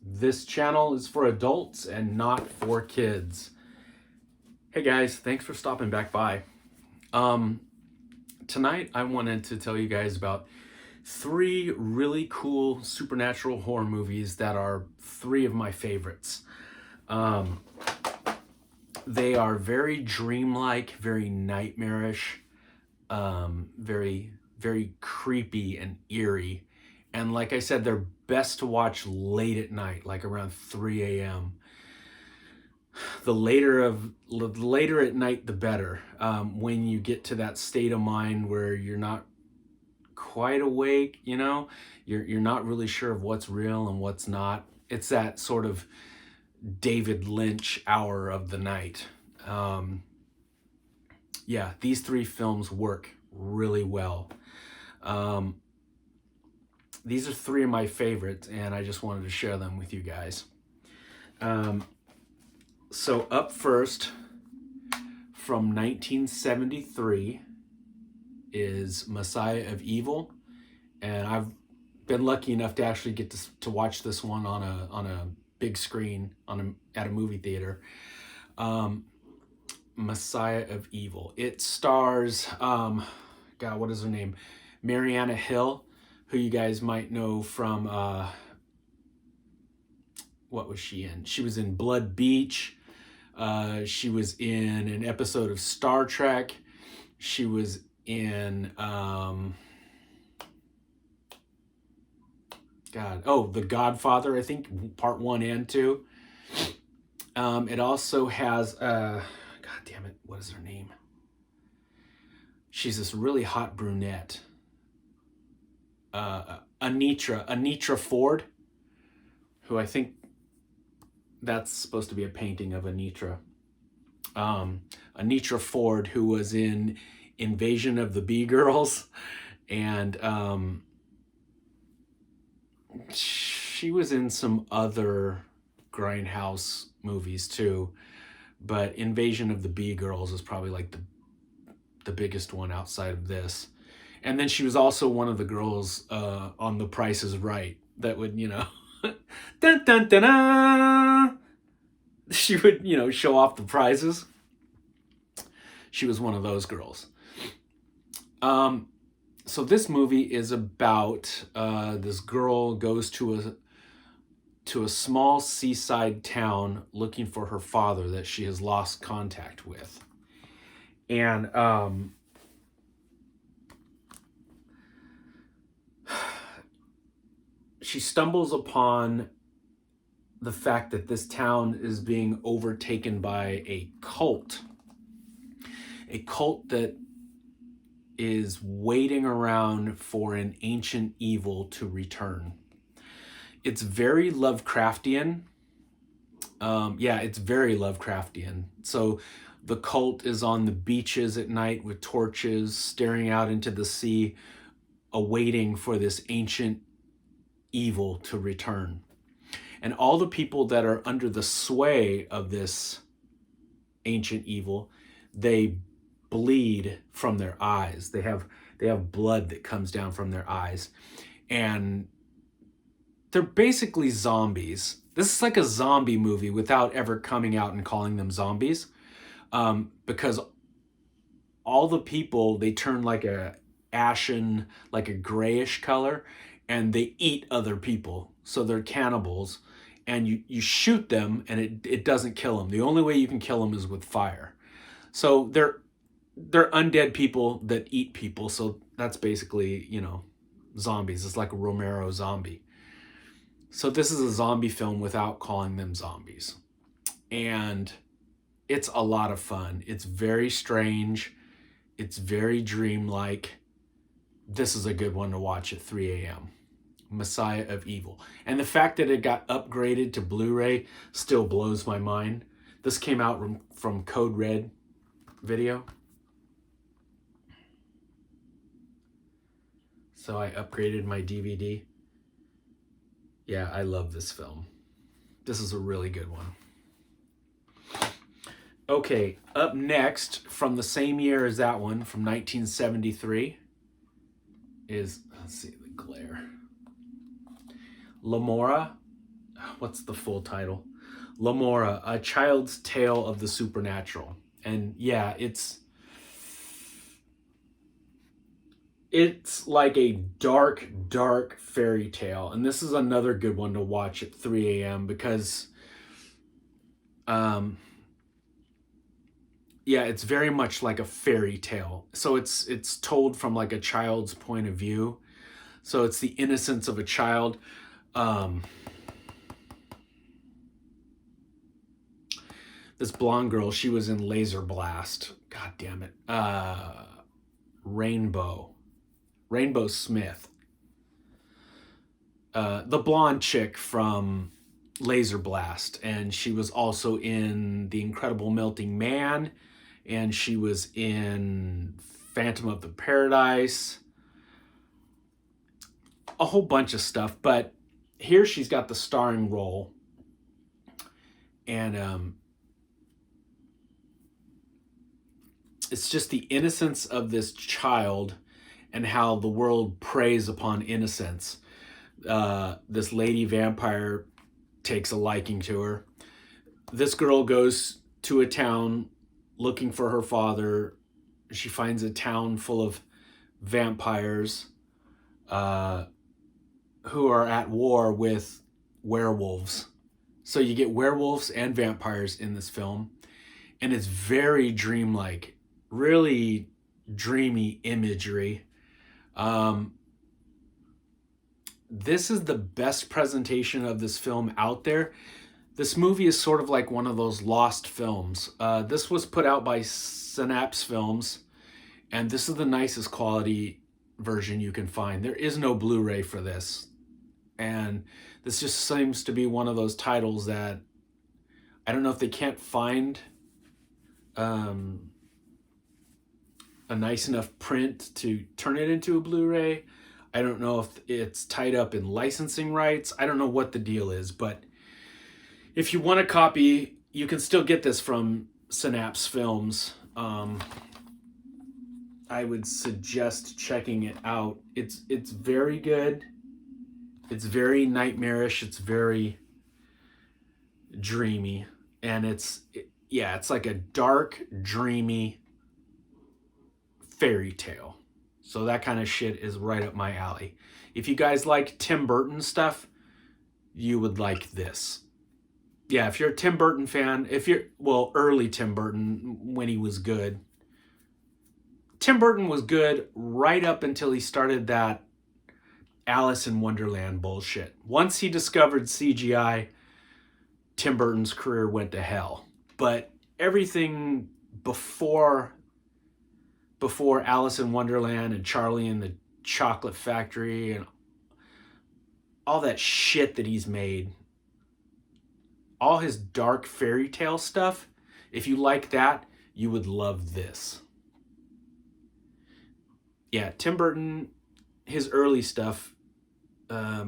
This channel is for adults and not for kids. Hey guys, thanks for stopping back by. Tonight I wanted to tell you guys about 3 really cool supernatural horror movies that are 3 of my favorites. They are very dreamlike, very nightmarish, very, very creepy and eerie. And like I said, they're best to watch late at night, like around 3 a.m. The later at night, the better. When you get to that state of mind where you're not quite awake, you're not really sure of what's real and what's not. It's that sort of David Lynch hour of the night. Yeah, these 3 films work really well. These are 3 of my favorites, and I just wanted to share them with you guys. So up first, from 1973, is Messiah of Evil, and I've been lucky enough to actually get to watch this one on a big screen at a movie theater. Messiah of Evil. It stars, God, what is her name? Mariana Hill, who you guys might know from, what was she in? She was in Blood Beach. She was in an episode of Star Trek. She was in, The Godfather, I think, part 1 and 2. It also has, God damn it, what is her name? She's this really hot brunette. Anitra Ford, who I think that's supposed to be a painting of Anitra. Anitra Ford, who was in Invasion of the Bee Girls, and she was in some other Grindhouse movies too, but Invasion of the Bee Girls is probably like the biggest one outside of this. And then she was also one of the girls on The Price is Right that would, dun, dun, dun, dun. She would, show off the prizes. She was one of those girls. So this movie is about this girl goes to a small seaside town looking for her father that she has lost contact with. And she stumbles upon the fact that this town is being overtaken by a cult that is waiting around for an ancient evil to return. It's very Lovecraftian. It's very Lovecraftian. So the cult is on the beaches at night with torches, staring out into the sea, awaiting for this ancient evil to return. And all the people that are under the sway of this ancient evil, they bleed from their eyes. They have blood that comes down from their eyes. And they're basically zombies. This is like a zombie movie without ever coming out and calling them zombies. Because all the people, they turn like a ashen, like a grayish color, and they eat other people. So they're cannibals, and you shoot them and it doesn't kill them. The only way you can kill them is with fire. So they're undead people that eat people. So that's basically, zombies. It's like a Romero zombie. So this is a zombie film without calling them zombies. And it's a lot of fun. It's very strange. It's very dreamlike. This is a good one to watch at 3 a.m. Messiah of Evil. And the fact that it got upgraded to Blu-ray still blows my mind. This came out from Code Red Video. So I upgraded my DVD. Yeah, I love this film. This is a really good one. Okay, up next, from the same year as that one, from 1973, is, let's see, the glare. Lamora. Oh what's the full title? Lamora, A Child's Tale of the Supernatural. And yeah, it's like a dark fairy tale. And this is another good one to watch at 3 a.m. because yeah, it's very much like a fairy tale. So it's told from like a child's point of view. So it's the innocence of a child. This blonde girl, she was in Laser Blast. God damn it. Rainbow Smith. The blonde chick from Laser Blast. And she was also in The Incredible Melting Man. And she was in Phantom of the Paradise. A whole bunch of stuff. But here she's got the starring role. And it's just the innocence of this child and how the world preys upon innocence. This lady vampire takes a liking to her. This girl goes to a town looking for her father. She finds a town full of vampires who are at war with werewolves. So you get werewolves and vampires in this film. And it's very dreamlike. Really dreamy imagery. This is the best presentation of this film out there. This movie is sort of like one of those lost films. This was put out by Synapse Films, and this is the nicest quality version you can find. There is no Blu-ray for this. And this just seems to be one of those titles that I don't know if they can't find a nice enough print to turn it into a Blu-ray. I don't know if it's tied up in licensing rights. I don't know what the deal is, but if you want a copy, you can still get this from Synapse Films. I would suggest checking it out. It's very good. It's very nightmarish. It's very dreamy, and it's like a dark, dreamy fairy tale. So that kind of shit is right up my alley. If you guys like Tim Burton stuff, you would like this. Yeah, if you're a Tim Burton fan, early Tim Burton, when he was good. Tim Burton was good right up until he started that Alice in Wonderland bullshit. Once he discovered CGI, Tim Burton's career went to hell. But everything before Alice in Wonderland and Charlie and the Chocolate Factory and all that shit that he's made, all his dark fairy tale stuff, if you like that, you would love this. Yeah, Tim Burton, his early stuff, I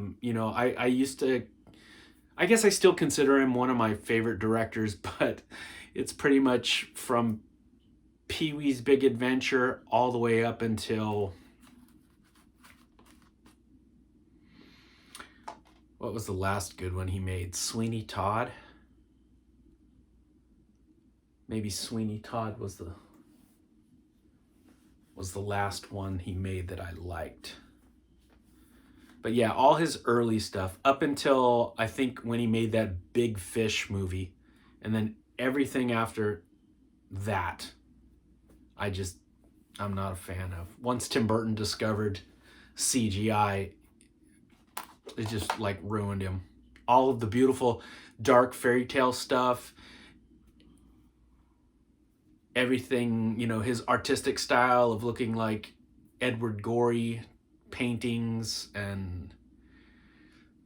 guess I still consider him one of my favorite directors, but it's pretty much from Pee-wee's Big Adventure all the way up until, what was the last good one he made? Sweeney Todd? Maybe Sweeney Todd was the last one he made that I liked. But yeah, all his early stuff up until I think when he made that Big Fish movie, and then everything after that, I'm not a fan of. Once Tim Burton discovered CGI, it just like ruined him. All of the beautiful dark fairy tale stuff, everything, his artistic style of looking like Edward Gorey paintings, and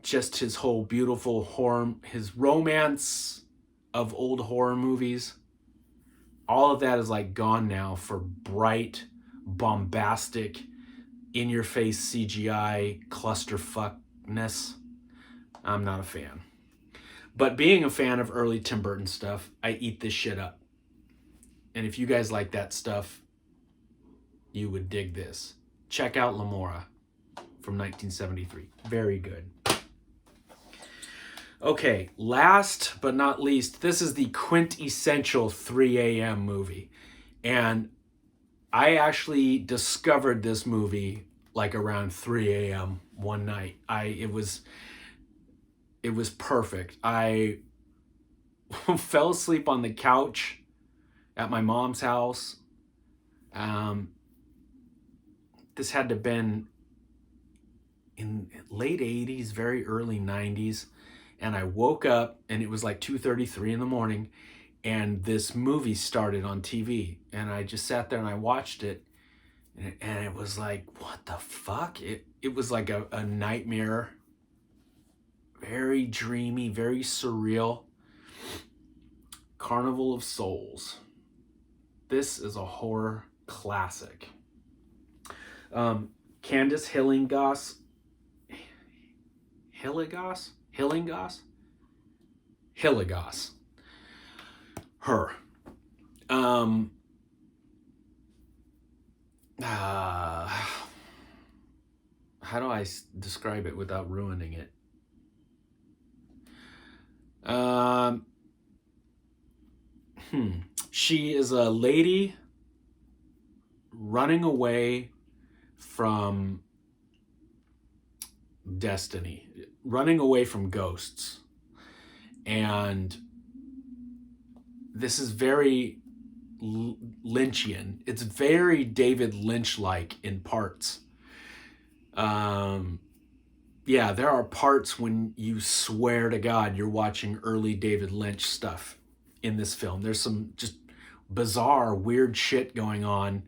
just his whole beautiful horror, his romance of old horror movies. All of that is like gone now for bright, bombastic, in-your-face CGI clusterfuckness. I'm not a fan. But being a fan of early Tim Burton stuff, I eat this shit up. And if you guys like that stuff, you would dig this. Check out Lamora from 1973. Very good. Okay, last but not least, this is the quintessential 3 a.m. movie. And I actually discovered this movie like around 3 a.m. one night. It was perfect. I fell asleep on the couch at my mom's house. Um, this had to have been in late 80s, very early 90s. And I woke up and it was like 2:33 in the morning and this movie started on TV. And I just sat there and I watched it. And it was like, what the fuck? It was like a nightmare. Very dreamy, very surreal. Carnival of Souls. This is a horror classic. Candace Hilligoss, her. Um, uh, how do I describe it without ruining it? Um, She is a lady running away from destiny, running away from ghosts. And this is very Lynchian. It's very David Lynch-like in parts. Yeah, there are parts when you swear to God you're watching early David Lynch stuff in this film. There's some just bizarre, weird shit going on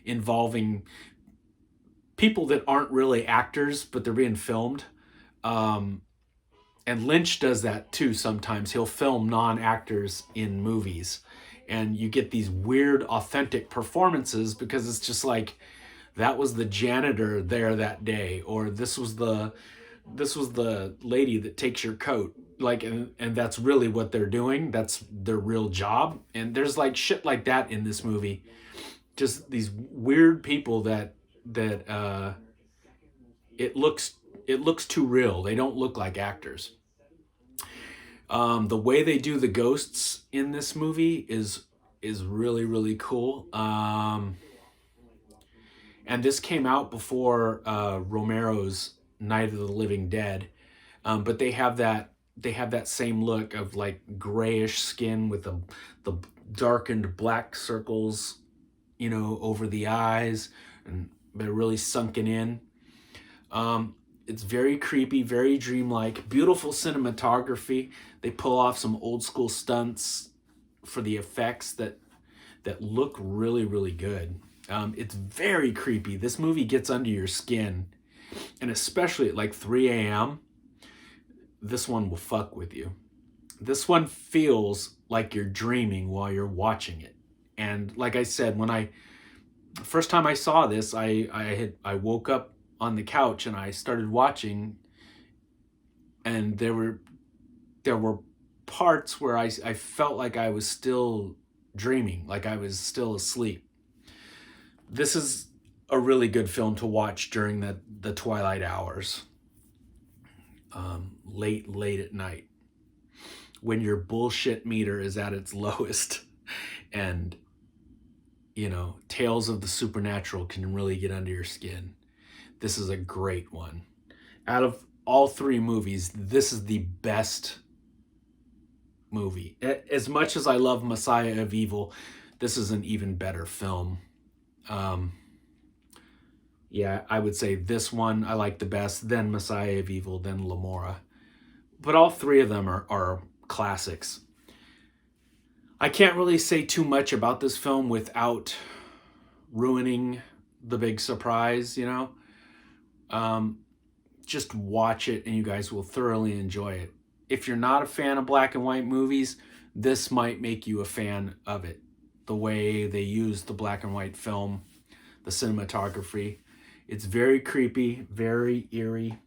involving people that aren't really actors, but they're being filmed. And Lynch does that too sometimes. He'll film non-actors in movies. And you get these weird, authentic performances because it's just like, that was the janitor there that day, or this was the lady that takes your coat, like, and that's really what they're doing. That's their real job. And there's like shit like that in this movie. Just these weird people that it looks too real. They don't look like actors. The way they do the ghosts in this movie is really, really cool. And this came out before Romero's Night of the Living Dead, but they have that same look of like grayish skin with the darkened black circles, over the eyes, and they're really sunken in. It's very creepy, very dreamlike, beautiful cinematography. They pull off some old school stunts for the effects that look really, really good. It's very creepy. This movie gets under your skin, and especially at like 3 a.m., this one will fuck with you. This one feels like you're dreaming while you're watching it. And like I said, first time I saw this, I woke up on the couch and I started watching, and there were parts where I felt like I was still dreaming, like I was still asleep. This is a really good film to watch during the twilight hours, late at night, when your bullshit meter is at its lowest, and tales of the supernatural can really get under your skin. This is a great one. Out of all three movies, this is the best movie. As much as I love Messiah of Evil, this is an even better film. Yeah, I would say this one I like the best, then Messiah of Evil, then Lamora. But all three of them are classics. I can't really say too much about this film without ruining the big surprise, Just watch it and you guys will thoroughly enjoy it. If you're not a fan of black and white movies, this might make you a fan of it. The way they use the black and white film, the cinematography. It's very creepy, very eerie.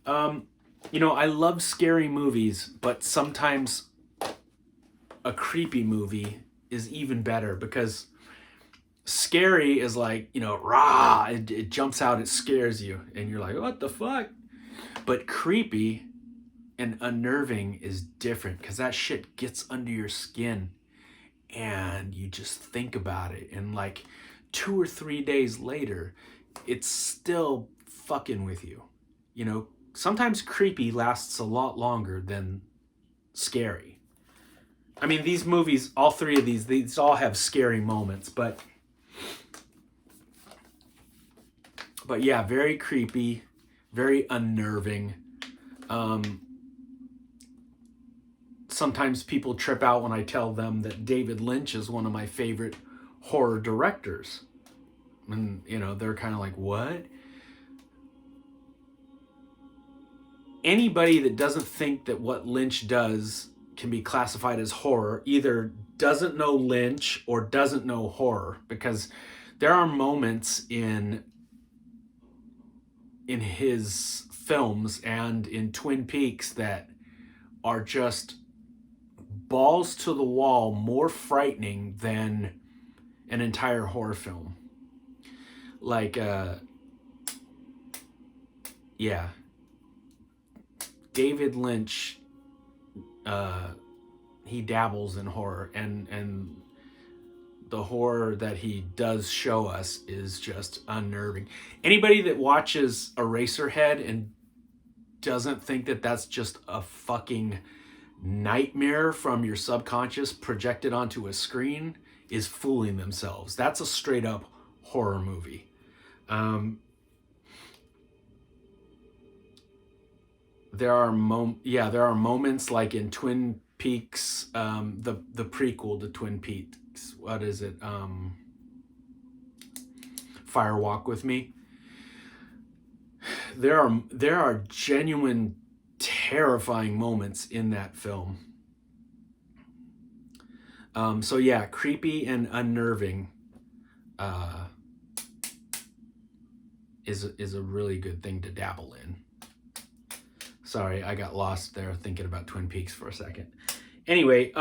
I love scary movies, but sometimes a creepy movie is even better, because scary is like, rah, it jumps out, it scares you, and you're like, what the fuck? But creepy and unnerving is different because that shit gets under your skin and you just think about it. And like 2 or 3 days later, it's still fucking with you. You know, sometimes creepy lasts a lot longer than scary. I mean, these movies, all three of these all have scary moments, but yeah, very creepy, very unnerving. Sometimes people trip out when I tell them that David Lynch is one of my favorite horror directors. And, you know, they're kind of like, what? Anybody that doesn't think that what Lynch does can be classified as horror either doesn't know Lynch or doesn't know horror, because there are moments in his films and in Twin Peaks that are just balls to the wall, more frightening than an entire horror film. Like, yeah, David Lynch, he dabbles in horror, and the horror that he does show us is just unnerving. Anybody that watches Eraserhead and doesn't think that that's just a fucking nightmare from your subconscious projected onto a screen is fooling themselves. That's a straight up horror movie. There are moments like in Twin Peaks, the prequel to Twin Peaks. What is it? Fire Walk with Me. There are genuine terrifying moments in that film. So yeah, creepy and unnerving is a really good thing to dabble in. Sorry, I got lost there thinking about Twin Peaks for a second. Anyway,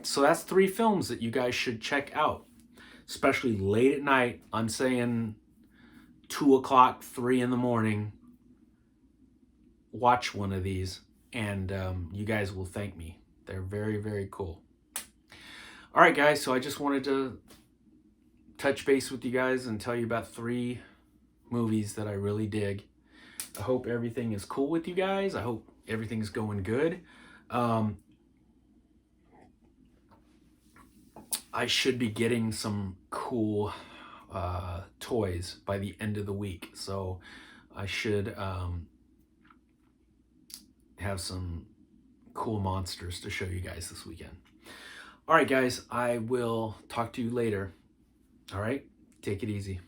so that's 3 films that you guys should check out, especially late at night. I'm saying 2 o'clock, 3 in the morning. Watch one of these, and you guys will thank me. They're very, very cool. All right, guys, so I just wanted to touch base with you guys and tell you about 3 movies that I really dig. I hope everything is cool with you guys. I hope everything's going good. I should be getting some cool toys by the end of the week, so I should have some cool monsters to show you guys this weekend. All right, guys, I will talk to you later. All right, take it easy.